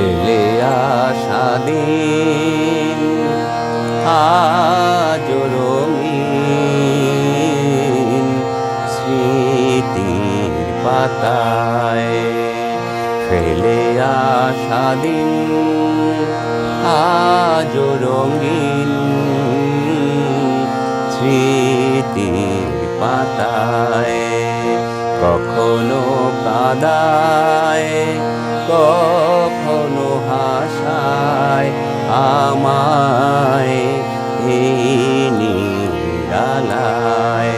ফেলে আসা দিন আজ রঙিন স্মৃতির পাতায়। ফেলে আসা দিন আজ রঙিন স্মৃতির পাতায়। কখনো কাঁদায়, কখনো হাসায় আমায় এই নিরালায়।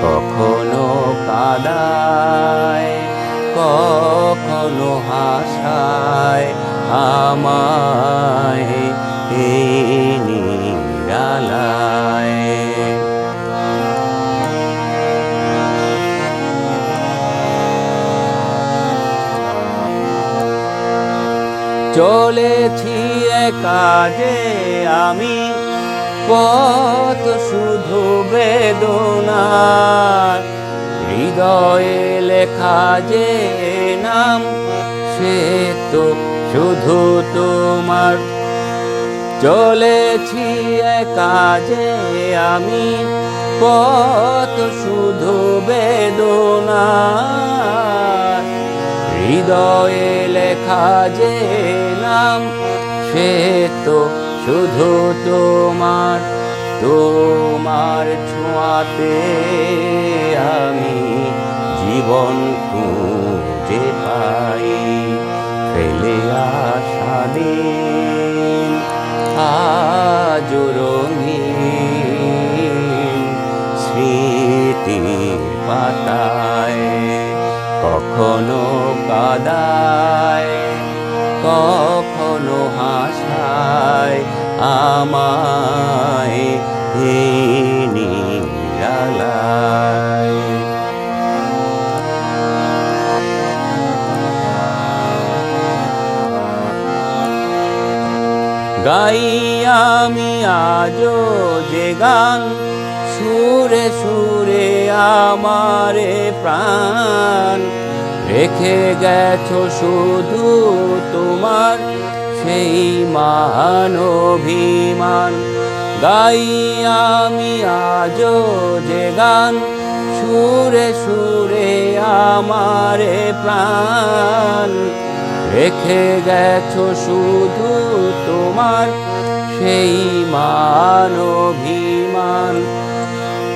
কখনো কাঁদায়, কখনো হাসায় আমায় এই নিরালায়। চলেছি কাজে আমি, পথ শুধু বেদনার। হৃদয়ে লেখা যে নাম সে তো শুধু তোমার। চলেছি কাজে আমি, পথ শুধু বেদনার। হৃদয়ে লেখা যে নাম সে তো শুধু তোমার। তোমার ছোঁয়াতে আমি জীবন খুঁজে পাই। ফেলে আসা দিন আজ রঙিন স্মৃতির পাতায়। কখনো কাঁদায়, কখনো হাসায় আমায় এই নিরালায়। গাই আমি আজও যে গান, সুরে সুরে আমারে প্রাণ। রেখে গেছো শুধু তোমার সেই মান অভিমান। গাই আমি আজও যে গান, সুরে সুরে আমারে প্রাণ। রেখে গেছো শুধু তোমার সেই মান অভিমান।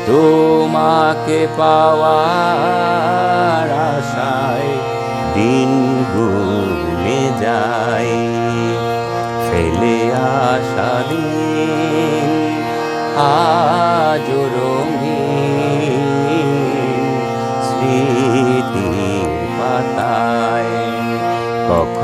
তোমাকে পাওয়ার আশায় দিন গুনে যায়। ফেলে আসা দিন আজ রঙিন স্মৃতির পাতায়। কখন